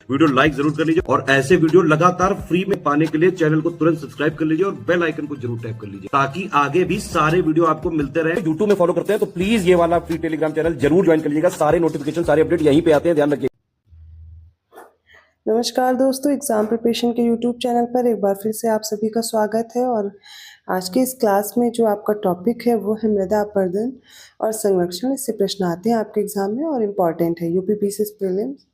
Video like जरूर कर लीजिए और ऐसे वीडियो लगातार फ्री में पाने के लिए चैनल को तुरंत सब्सक्राइब कर लीजिए और बेल आइकन को जरूर टैप कर लीजिए ताकि आगे भी सारे वीडियो आपको मिलते रहे। यूट्यूब में फॉलो करते हैं तो प्लीज ये वाला फ्री टेलीग्राम चैनल जरूर ज्वाइन कर लीजिएगा। सारे नोटिफिकेशन सारे अपडेट यहीं पे आते हैं, ध्यान रखिए। नमस्कार दोस्तों, एग्ज़ाम प्रिपरेशन के यूट्यूब चैनल पर एक बार फिर से आप सभी का स्वागत है। और आज की इस क्लास में जो आपका टॉपिक है वो है मृदा अपरदन और संरक्षण। इससे प्रश्न आते हैं आपके एग्जाम में और इम्पॉर्टेंट है। यूपी पीसीएस प्रीलिम्स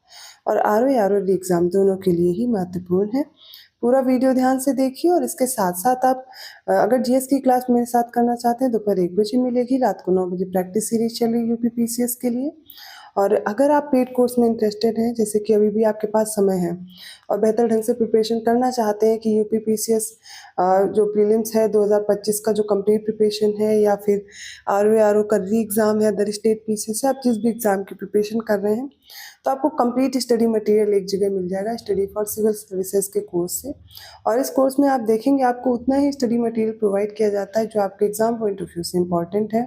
और आरओ एग्जाम दोनों के लिए ही महत्वपूर्ण है। पूरा वीडियो ध्यान से देखिए और इसके साथ साथ आप अगर जीएस की क्लास मेरे साथ करना चाहते हैं दोपहर 1 बजे मिलेगी, रात को 9 बजे प्रैक्टिस सीरीज चल रही यूपी पीसीएस के लिए। और अगर आप पेड कोर्स में इंटरेस्टेड हैं, जैसे कि अभी भी आपके पास समय है और बेहतर ढंग से प्रिपरेशन करना चाहते हैं कि यूपी पीसीएस जो प्रीलिम्स है 2025 का जो कंप्लीट प्रिपरेशन है, या फिर आरओ का री एग्ज़ाम है, अदर स्टेट पीसीएस है, आप जिस भी एग्ज़ाम की प्रिपरेशन कर रहे हैं तो आपको कंप्लीट स्टडी मटेरियल एक जगह मिल जाएगा, स्टडी फॉर सिविल सर्विसेज के कोर्स से। और इस कोर्स में आप देखेंगे आपको उतना ही स्टडी मटेरियल प्रोवाइड किया जाता है जो आपके एग्जाम पॉइंट ऑफ व्यू से इम्पॉर्टेंट है,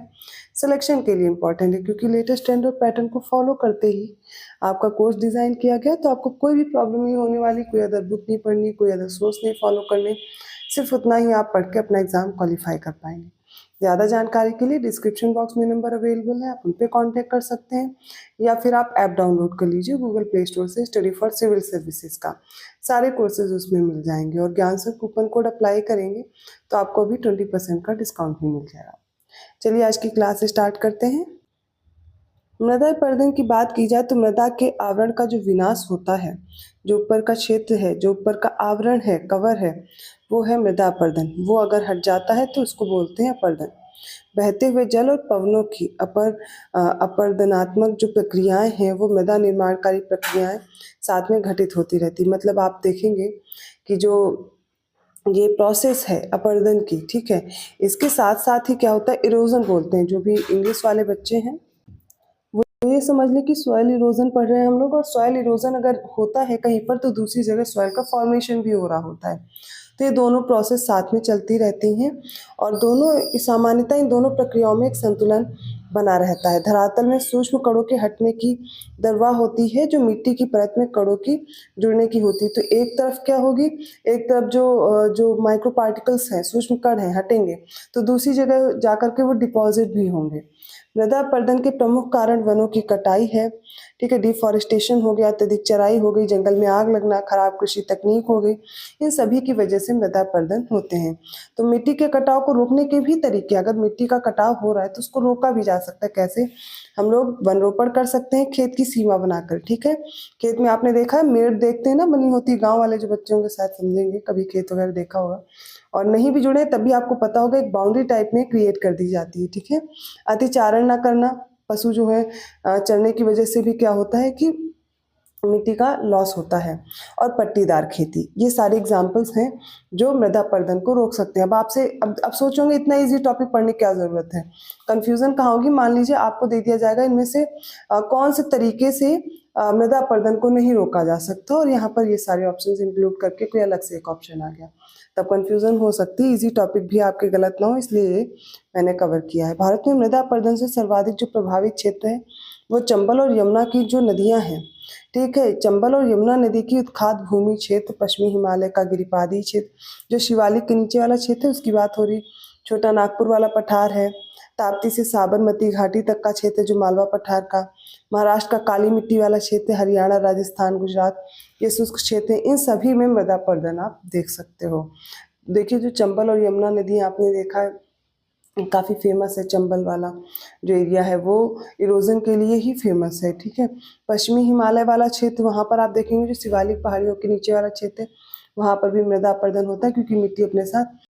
सिलेक्शन के लिए इम्पॉर्टेंट है, क्योंकि लेटेस्ट ट्रेंड और पैटर्न को फॉलो करते ही आपका कोर्स डिज़ाइन किया गया। तो आपको कोई भी प्रॉब्लम नहीं होने वाली, कोई अदर बुक नहीं पढ़नी, कोई अदर सोर्स नहीं फॉलो करने, सिर्फ उतना ही आप पढ़ के अपना एग्ज़ाम क्वालिफाई कर पाएंगे। ज़्यादा जानकारी के लिए डिस्क्रिप्शन बॉक्स में नंबर अवेलेबल है, आप उन पर कॉन्टैक्ट कर सकते हैं, या फिर आप ऐप डाउनलोड कर लीजिए गूगल प्ले स्टोर से, स्टडी फॉर सिविल सर्विसेज का सारे कोर्सेज उसमें मिल जाएंगे। और ज्ञान सर कूपन कोड अप्लाई करेंगे तो आपको भी 20% का डिस्काउंट भी मिल जाएगा। चलिए आज की क्लास स्टार्ट करते हैं। मृदा अपरदन की बात की जाए तो मृदा के आवरण का जो विनाश होता है, जो ऊपर का क्षेत्र है, जो ऊपर का आवरण है, कवर है, वो है मृदा अपरदन। वो अगर हट जाता है तो उसको बोलते हैं अपरदन। बहते हुए जल और पवनों की अपरदनात्मक जो प्रक्रियाएं हैं वो मृदा निर्माणकारी प्रक्रियाएं साथ में घटित होती रहती। मतलब आप देखेंगे कि जो ये प्रोसेस है अपरदन की, ठीक है, इसके साथ साथ ही क्या होता है, इरोजन बोलते हैं। जो भी इंग्लिश वाले बच्चे हैं वो ये समझ लें कि सॉइल इरोजन पढ़ रहे हैं हम लोग, और सॉइल इरोजन अगर होता है कहीं पर तो दूसरी जगह सॉइल का फॉर्मेशन भी हो रहा होता है। तो ये दोनों प्रोसेस साथ में चलती रहती हैं और दोनों सामान्यतः इन दोनों प्रक्रियाओं में एक संतुलन बना रहता है। धरातल में सूक्ष्म कणों के हटने की दर वह होती है जो मिट्टी की परत में कणों की जुड़ने की होती है। तो एक तरफ क्या होगी, एक तरफ जो माइक्रो पार्टिकल्स हैं, सूक्ष्म कण हैं, हटेंगे तो दूसरी जगह जाकर के वो डिपॉजिट भी होंगे। मृदा अपरदन के प्रमुख कारण वनों की कटाई है, ठीक है, डिफॉरेस्टेशन हो गया, अत्यधिक चराई हो गई, जंगल में आग लगना, खराब कृषि तकनीक हो गई, इन सभी की वजह से मृदा अपरदन होते हैं। तो मिट्टी के कटाव को रोकने के भी तरीके, अगर मिट्टी का कटाव हो रहा है तो उसको रोका भी जा सकता है। कैसे? हम लोग वन रोपण कर सकते हैं खेत की सीमा बनाकर, ठीक है। खेत में आपने देखा है मेड़ देखते हैं ना बनी होती, गाँव वाले जो बच्चे होंगे शायद समझेंगे, कभी खेत वगैरह देखा होगा, और नहीं भी जुड़े तब भी आपको पता होगा एक बाउंड्री टाइप में क्रिएट कर दी जाती है, ठीक है। अतिचारण ना करना, पशु जो है चरने की वजह से भी क्या होता है कि मिट्टी का लॉस होता है। और पट्टीदार खेती, ये सारे एग्जाम्पल्स हैं जो मृदा अपरदन को रोक सकते हैं। अब आपसे अब सोचोगे इतना इजी टॉपिक पढ़ने की क्या ज़रूरत है, कंफ्यूजन कहाँ होगी। मान लीजिए आपको दे दिया जाएगा इनमें से कौन से तरीके से मृदा अपरदन को नहीं रोका जा सकता, और यहाँ पर ये सारे ऑप्शंस इंक्लूड करके कोई अलग से एक ऑप्शन आ गया, तब कंफ्यूजन हो सकती है। इजी टॉपिक भी आपके गलत ना हो इसलिए मैंने कवर किया है। भारत में मृदा अपरदन से सर्वाधिक जो प्रभावित क्षेत्र है वो चंबल और यमुना की जो नदियां हैं, ठीक है, चंबल और यमुना नदी की उत्खात भूमि क्षेत्र, पश्चिमी हिमालय का गिरिपादी क्षेत्र, जो शिवालिक के नीचे वाला क्षेत्र है उसकी बात हो रही, छोटा नागपुर वाला पठार है, ताप्ती से साबरमती घाटी तक का क्षेत्र जो मालवा पठार का, महाराष्ट्र का काली मिट्टी वाला क्षेत्र, हरियाणा, राजस्थान, गुजरात, ये शुष्क क्षेत्र है। इन सभी में मृदा अपरदन आप देख सकते हो। देखिए जो चंबल और यमुना नदी आपने देखा है काफ़ी फेमस है, चंबल वाला जो एरिया है वो इरोजन के लिए ही फेमस है, ठीक है। पश्चिमी हिमालय वाला क्षेत्र, वहाँ पर आप देखेंगे जो शिवालिक पहाड़ियों के नीचे वाला क्षेत्र है वहाँ पर भी मृदा अपरदन होता है, क्योंकि मिट्टी अपने साथ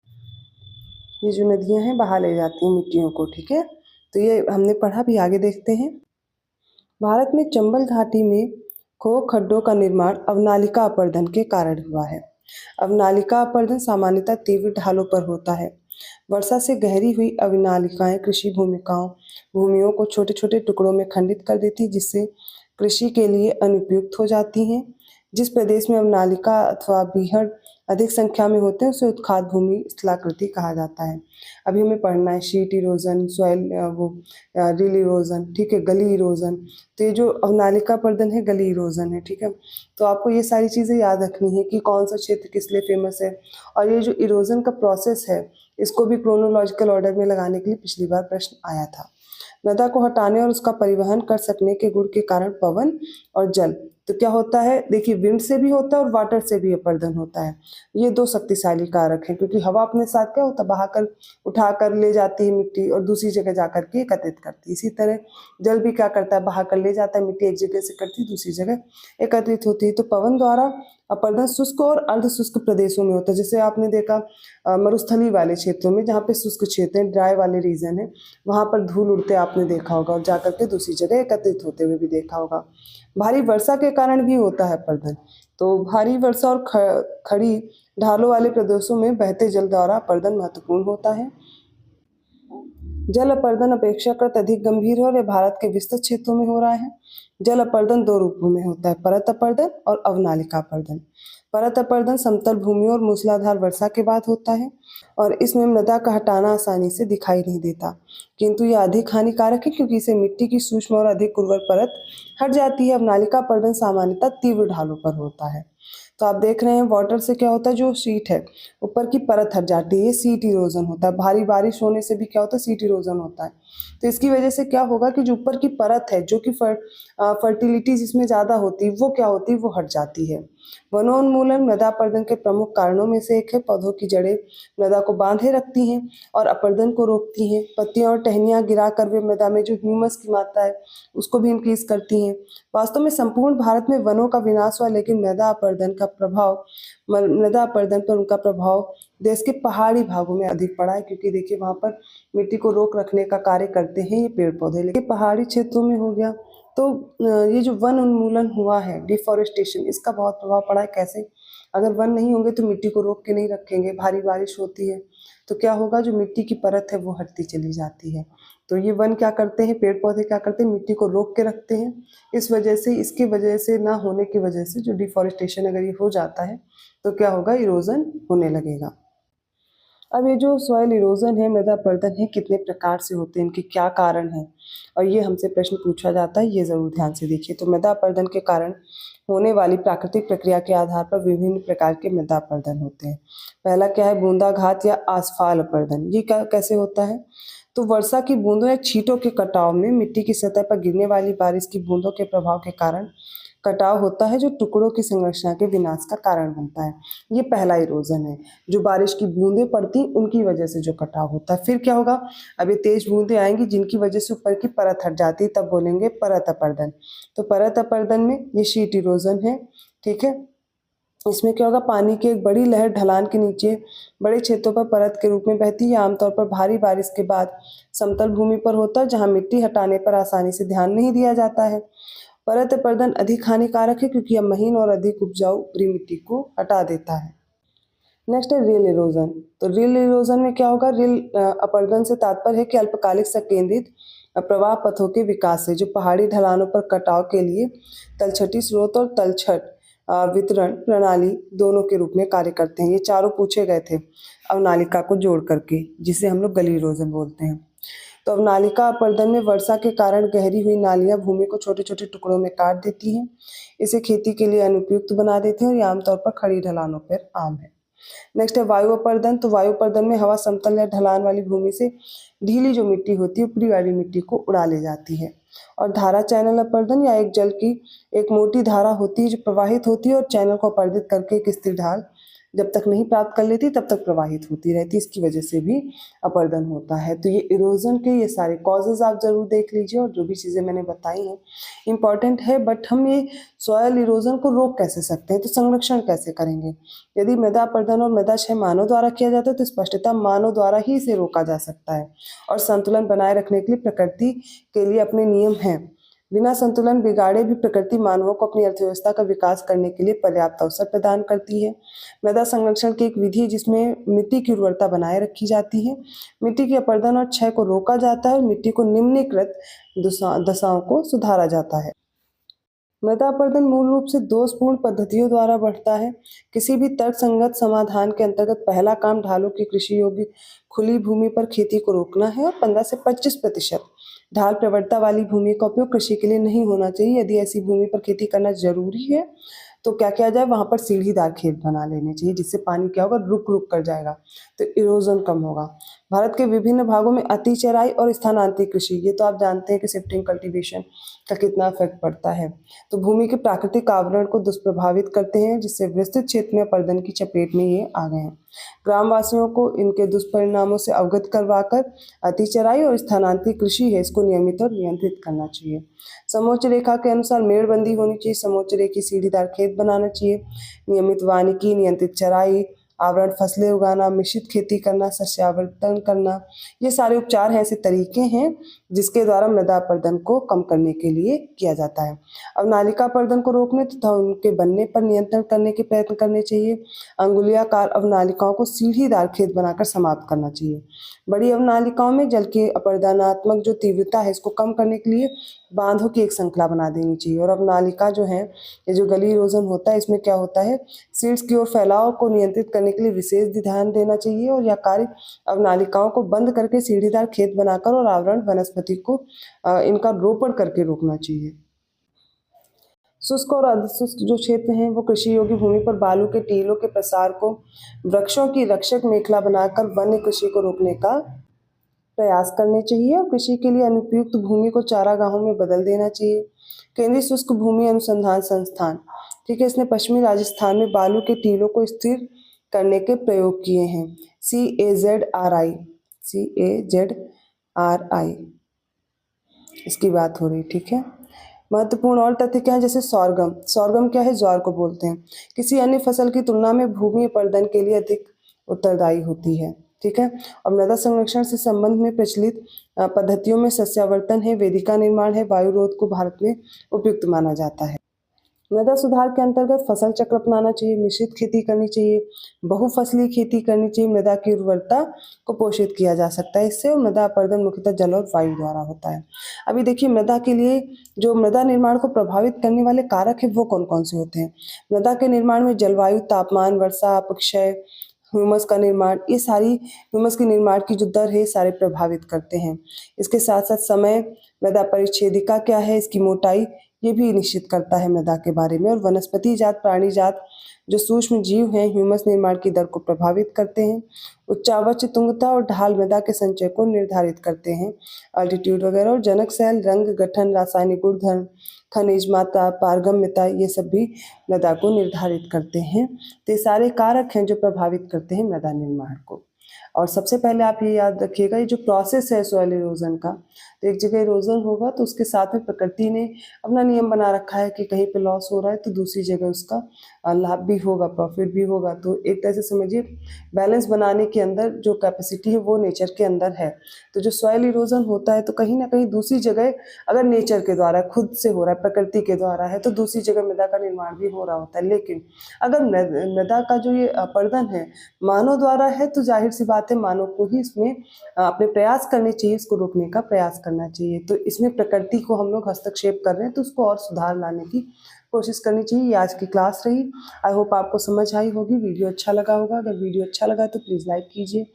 ये जो नदियाँ हैं बहा ले जाती हैं मिट्टियों को, ठीक है। तो ये हमने पढ़ा भी, आगे देखते हैं। भारत में चंबल घाटी में खो खड्डों का निर्माण अवनालिका अपरदन के कारण हुआ है। अवनालिका अपरदन सामान्यतः तीव्र ढालों पर होता है। वर्षा से गहरी हुई अवनालिकाएं कृषि भूमियों को छोटे छोटे टुकड़ों में खंडित कर देती, जिससे कृषि के लिए अनुपयुक्त हो जाती हैं। जिस प्रदेश में अवनालिका अथवा बीहड़ अधिक संख्या में होते हैं उसे उत्खात भूमि स्थलाकृति कहा जाता है। अभी हमें पढ़ना है शीट इरोजन, सॉइल रिल इरोजन, ठीक है, गली इरोजन। तो ये जो अवनालिका अपरदन है गली इरोजन है, ठीक है। तो आपको ये सारी चीज़ें याद रखनी है कि कौन सा क्षेत्र किस लिए फेमस है। और ये जो इरोजन का प्रोसेस है इसको भी क्रोनोलॉजिकल ऑर्डर में लगाने के लिए पिछली बार प्रश्न आया था। मृदा को हटाने और उसका परिवहन कर सकने के गुण के कारण पवन और जल, तो क्या होता है, देखिए विंड से भी होता है और वाटर से भी अपरदन होता है। ये दो शक्तिशाली कारक हैं, क्योंकि हवा अपने साथ क्या होता है, बहाकर उठाकर ले जाती है मिट्टी और दूसरी जगह जाकर के एकत्रित करती है। इसी तरह जल भी क्या करता है, बहाकर ले जाता है मिट्टी, एक जगह से करती है दूसरी जगह एकत्रित होती है। तो पवन द्वारा अपरदन शुष्क और अर्ध शुष्क प्रदेशों में होता है। जैसे आपने देखा मरुस्थली वाले क्षेत्रों में, जहाँ पे शुष्क क्षेत्र है, ड्राई वाले रीजन है, वहाँ पर धूल उड़ते आपने देखा होगा और जाकर के दूसरी जगह एकत्रित होते हुए भी देखा होगा। भारी वर्षा के कारण भी होता है अपरदन। तो भारी वर्षा और खड़ी ढालों वाले प्रदेशों में बहते जल द्वारा अपरदन महत्वपूर्ण होता है। जल अपरदन अपेक्षाकृत अधिक गंभीर है और यह भारत के विस्तृत क्षेत्रों में हो रहा है। जल अपरदन दो रूपों में होता है, परत अपरदन और अवनालिका अपरदन। परत अपरदन समतल भूमि और मूसलाधार वर्षा के बाद होता है और इसमें मृदा का हटाना आसानी से दिखाई नहीं देता, किंतु यह अधिक हानिकारक है क्योंकि इसे मिट्टी की सूक्ष्म और अधिक उर्वर परत हट जाती है। अवनालिका अपरदन सामान्यतः तीव्र ढालों पर होता है। तो आप देख रहे हैं वाटर से क्या होता है, जो शीट है ऊपर की परत हट जाती है, ये सीट इरोजन होता है। भारी बारिश होने से भी क्या होता है, सीट इरोजन होता है। तो इसकी वजह से क्या होगा कि जो ऊपर की परत है, जो कि फर्टिलिटी जिसमें ज़्यादा होती है, वो क्या होती है, वो हट जाती है। वनोन्मूलन मृदा अपरदन के प्रमुख कारणों में से एक है। पौधों की जड़ें मृदा को बांधे रखती हैं और अपरदन को रोकती हैं। पत्तियां और टहनियां गिरा कर वे मृदा में जो ह्यूमस की मात्रा है उसको भी इंक्रीज करती हैं। वास्तव में संपूर्ण भारत में वनों का विनाश हुआ, लेकिन मृदा अपरदन पर उनका प्रभाव देश के पहाड़ी भागों में अधिक पड़ा है, क्योंकि देखिए वहां पर मिट्टी को रोक रखने का कार्य करते हैं ये पेड़ पौधे। लेकिन पहाड़ी क्षेत्रों में हो गया तो ये जो वन उन्मूलन हुआ है, डिफॉरेस्टेशन, इसका बहुत प्रभाव पड़ा है। कैसे, अगर वन नहीं होंगे तो मिट्टी को रोक के नहीं रखेंगे, भारी बारिश होती है तो क्या होगा, जो मिट्टी की परत है वो हटती चली जाती है। तो ये वन क्या करते हैं, पेड़ पौधे क्या करते हैं, मिट्टी को रोक के रखते हैं। इस वजह से, इसकी वजह से ना होने की वजह से जो डिफॉरेस्टेशन अगर ये हो जाता है तो क्या होगा, इरोजन होने लगेगा। अब ये जो सॉइल इरोजन है, मृदा अपरदन है, कितने प्रकार से होते हैं, इनके क्या कारण हैं, और ये हमसे प्रश्न पूछा जाता है, ये जरूर ध्यान से देखिए। तो मृदा अपरदन के कारण होने वाली प्राकृतिक प्रक्रिया के आधार पर विभिन्न प्रकार के मृदा अपरदन होते हैं। पहला क्या है, बूंदाघात या आसफाल अपरदन। ये कैसे होता है, तो वर्षा की बूंदों या छींटों के कटाव में मिट्टी की सतह पर गिरने वाली बारिश की बूंदों के प्रभाव के कारण कटाव होता है, जो टुकड़ों की संरचना के विनाश का कारण बनता है। ये पहला इरोजन है, जो बारिश की बूंदें पड़ती उनकी वजह से जो कटाव होता है। फिर क्या होगा, अब ये तेज बूंदें आएंगी जिनकी वजह से ऊपर की परत हट जाती है, तब बोलेंगे परत अपरदन। तो परत अपरदन में ये शीट इरोजन है, ठीक है। इसमें क्या होगा, पानी की एक बड़ी लहर ढलान के नीचे बड़े क्षेत्रों पर परत के रूप में बहती है। आमतौर पर भारी बारिश के बाद समतल भूमि पर होता है, जहां मिट्टी हटाने पर आसानी से ध्यान नहीं दिया जाता है। परत अपरदन अधिक हानिकारक है क्योंकि यह महीन और अधिक उपजाऊ ऊपरी मिट्टी को हटा देता है। नेक्स्ट है रिल इरोजन। तो रिल इरोजन में क्या होगा, रिल अपरदन से तात्पर्य है कि अल्पकालिक संकेंद्रित प्रवाह पथों के विकास से, जो पहाड़ी ढलानों पर कटाव के लिए तलछटी स्रोत और तलछट वितरण प्रणाली दोनों के रूप में कार्य करते हैं। ये चारों पूछे गए थे अवनालिका को जोड़ करके, जिसे हम लोग गली इरोजन बोलते हैं। तो अवनालिका अपरदन में वर्षा के कारण गहरी हुई नालियां भूमि को छोटे छोटे टुकड़ों में काट देती हैं। इसे खेती के लिए अनुपयुक्त बना देते हैं और ये आमतौर पर खड़ी ढलानों पर आम है। नेक्स्ट है वायु अपरदन। तो वायु अपरदन में हवा समतल या ढलान वाली भूमि से ढीली जो मिट्टी होती है, ऊपरी वाली मिट्टी को उड़ा ले जाती है। और धारा चैनल अपरदन, या एक जल की एक मोटी धारा होती है जो प्रवाहित होती है और चैनल को अपरदित करके एक स्थिर ढाल जब तक नहीं प्राप्त कर लेती तब तक प्रवाहित होती रहती है। इसकी वजह से भी अपरदन होता है। तो ये इरोजन के ये सारे कॉजेज आप जरूर देख लीजिए, और जो भी चीज़ें मैंने बताई हैं इंपॉर्टेंट है। बट हम ये सॉयल इरोजन को रोक कैसे सकते हैं, तो संरक्षण कैसे करेंगे। यदि मृदा अपरदन और मृदा क्षय मानव द्वारा किया जाता है तो स्पष्टतः मानव द्वारा ही इसे रोका जा सकता है, और संतुलन बनाए रखने के लिए प्रकृति के लिए अपने नियम हैं। बिना संतुलन बिगाड़े भी प्रकृति मानवों को अपनी अर्थव्यवस्था का विकास करने के लिए पर्याप्त अवसर प्रदान करती है। मृदा संरक्षण की एक विधि है जिसमें मिट्टी की उर्वरता बनाए रखी जाती है, मिट्टी के अपरदन और क्षय को रोका जाता है और मिट्टी को निम्नलिखित दशाओं को सुधारा जाता है। मृदा अपरदन मूल रूप से दोषपूर्ण पद्धतियों द्वारा बढ़ता है। किसी भी तर्कसंगत समाधान के अंतर्गत पहला काम ढालों की कृषि योग्य खुली भूमि पर खेती को रोकना है और 15 से 25% ढाल प्रवणता वाली भूमि का उपयोग कृषि के लिए नहीं होना चाहिए। यदि ऐसी भूमि पर खेती करना जरूरी है तो क्या किया जाए, वहां पर सीढ़ीदार खेत बना लेने चाहिए, जिससे पानी क्या होगा, रुक रुक कर जाएगा, तो इरोजन कम होगा। भारत के विभिन्न भागों में अति चराई और स्थानांतरित कृषि, ये तो आप जानते हैं कि शिफ्टिंग कल्टीवेशन का कितना इफेक्ट पड़ता है, तो भूमि के प्राकृतिक आवरण को दुष्प्रभावित करते हैं, जिससे विस्तृत क्षेत्र में अपरदन की चपेट में ये आ गए हैं। ग्रामवासियों को इनके दुष्परिणामों से अवगत करवाकर अति चराई और स्थानांतरित कृषि है इसको नियमित और नियंत्रित करना चाहिए। समोच्च रेखा के अनुसार मेड़बंदी होनी चाहिए, समोच्च रेखी सीढ़ीदार खेत बनाना चाहिए, नियमित वानिकी, नियंत्रित चराई, आवरण फसलें उगाना, मिश्रित खेती करना, सस्यावर्तन करना, ये सारे उपचार हैं, ऐसे तरीके हैं जिसके द्वारा मृदा अपरदन को कम करने के लिए किया जाता है। अवनालिका अपरदन को रोकने तथा उनके बनने पर नियंत्रण करने के प्रयत्न करने चाहिए। अंगुलियाकार अवनालिकाओं को सीढ़ीदार खेत बनाकर समाप्त करना चाहिए। बड़ी अवनालिकाओं में जल के अपरदनात्मक जो तीव्रता है इसको कम करने के लिए बांधों की एक श्रृंखला बना देनी चाहिए। और अवनालिका जो है, ये जो गली इरोजन होता है, इसमें क्या होता है, सीड्स की ओर फैलाव को नियंत्रित करने के लिए विशेष ध्यान देना चाहिए और यह कार्य अवनालिकाओं को बंद करके सीढ़ीदार खेत बनाकर और आवरण वनस्पति को इनका रोपण करके रोकना चाहिए। शुष्क और अर्धशुष्क जो क्षेत्र हैं वो कृषि योग्य भूमि पर बालू के टीलों के प्रसार को वृक्षों की रक्षक मेखला बनाकर वन्य कृषि को रोकने का प्रयास करने चाहिए और कृषि के लिए अनुपयुक्त भूमि को चारागाहों में बदल देना चाहिए। केंद्रीय शुष्क भूमि अनुसंधान संस्थान, ठीक है, इसने पश्चिमी राजस्थान में बालू के टीलों को स्थिर करने के प्रयोग किए हैं। CAZRI इसकी बात हो रही, ठीक है। महत्वपूर्ण और तथ्य क्या है, जैसे सौरगम, सौरगम क्या है, ज्वार को बोलते हैं, किसी अन्य फसल की तुलना में भूमि अपरदन के लिए अधिक उत्तरदायी होती है, ठीक है। और मृदा संरक्षण से संबंध में प्रचलित पद्धतियों में सस्यावर्तन है, वेदिका निर्माण है, वायु रोध को भारत में उपयुक्त माना जाता है। मृदा सुधार के अंतर्गत फसल चक्र अपनाना चाहिए, मिश्रित खेती करनी चाहिए, बहुफसली खेती करनी चाहिए, मृदा की उर्वरता को पोषित किया जा सकता है इससे, और मृदा अपरदन मुख्यतः जल और वायु द्वारा होता है। अभी देखिए, मृदा के लिए जो मृदा निर्माण को प्रभावित करने वाले कारक है वो कौन कौन से होते हैं। मृदा के निर्माण में जलवायु, तापमान, वर्षा, अपक्षय, ह्यूमस का निर्माण, ये सारी ह्यूमस के निर्माण की जो दर है सारे प्रभावित करते हैं। इसके साथ साथ समय, मृदा परिच्छेदिका क्या है, इसकी मोटाई, ये भी निश्चित करता है मृदा के बारे में। और वनस्पति जात, प्राणी जात जो सूक्ष्म जीव हैं ह्यूमस निर्माण की दर को प्रभावित करते हैं। उच्चावच, तुंगता और ढाल मृदा के संचय को निर्धारित करते हैं, अल्टीट्यूड वगैरह। और जनक सेल, रंग, गठन, रासायनिक गुणधर्म, खनिज मात्रा, पारगम्यता, ये सब भी मृदा को निर्धारित करते हैं। तो ये सारे कारक हैं जो प्रभावित करते हैं मृदा निर्माण को। और सबसे पहले आप ये याद रखिएगा, ये जो प्रोसेस है सॉइल इरोजन का, तो एक जगह इरोजन होगा तो उसके साथ में प्रकृति ने अपना नियम बना रखा है कि कहीं पे लॉस हो रहा है तो दूसरी जगह उसका लाभ भी होगा, प्रॉफिट भी होगा। तो एक तरह से समझिए बैलेंस बनाने के अंदर जो कैपेसिटी है वो नेचर के अंदर है। तो जो सॉइल इरोजन होता है तो कहीं ना कहीं दूसरी जगह अगर नेचर के द्वारा खुद से हो रहा है, प्रकृति के द्वारा है, तो दूसरी जगह मृदा का निर्माण भी हो रहा होता है। लेकिन अगर मृदा का जो ये अपरदन है मानव द्वारा है तो जाहिर सी बात है मानव को ही इसमें अपने प्रयास करने चाहिए, इसको रोकने का प्रयास करना चाहिए। तो इसमें प्रकृति को हम लोग हस्तक्षेप कर रहे हैं तो उसको और सुधार लाने की कोशिश करनी चाहिए। ये आज की क्लास रही, आई होप आपको समझ आई होगी, वीडियो अच्छा लगा होगा। अगर वीडियो अच्छा लगा तो प्लीज़ लाइक कीजिए,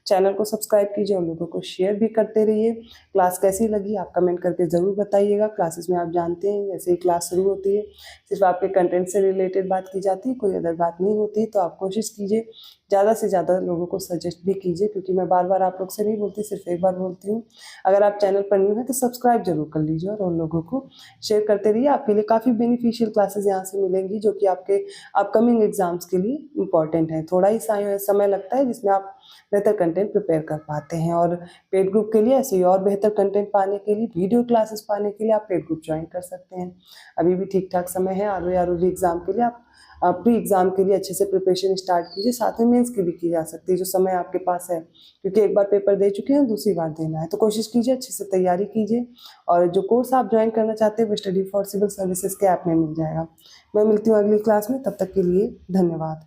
चैनल को सब्सक्राइब कीजिए और लोगों को शेयर भी करते रहिए। क्लास कैसी लगी आप कमेंट करके ज़रूर बताइएगा। क्लासेस में आप जानते हैं जैसे ही क्लास शुरू होती है सिर्फ आपके कंटेंट से रिलेटेड बात की जाती है, कोई अदर बात नहीं होती। तो आप कोशिश कीजिए ज़्यादा से ज़्यादा लोगों को सजेस्ट भी कीजिए, क्योंकि मैं बार बार आप लोग से नहीं बोलती, सिर्फ एक बार बोलती हूँ। अगर आप चैनल पर न्यू हैं तो सब्सक्राइब जरूर कर लीजिए और उन लोगों को शेयर करते रहिए। आपके लिए काफ़ी बेनिफिशियल क्लासेस यहाँ से मिलेंगी जो कि आपके अपकमिंग एग्जाम्स के लिए इम्पॉर्टेंट है। थोड़ा ही समय लगता है जिसमें आप बेहतर कंटेंट प्रिपेयर कर पाते हैं। और पेड ग्रुप के लिए ऐसे ही और बेहतर कंटेंट पाने के लिए, वीडियो क्लासेस पाने के लिए आप पेड ग्रुप ज्वाइन कर सकते हैं। अभी भी ठीक ठाक समय है। आर एग्ज़ाम के लिए आप प्री एग्ज़ाम के लिए अच्छे से प्रिपरेशन स्टार्ट कीजिए, साथ में मेंस की भी की जा सकती है जो समय आपके पास है, क्योंकि एक बार पेपर दे चुके हैं दूसरी बार देना है। तो कोशिश कीजिए अच्छे से तैयारी कीजिए। और जो कोर्स आप ज्वाइन करना चाहते हैं वो स्टडी फॉर सिविल सर्विसेज के ऐप में मिल जाएगा। मैं मिलती हूँ अगली क्लास में, तब तक के लिए धन्यवाद।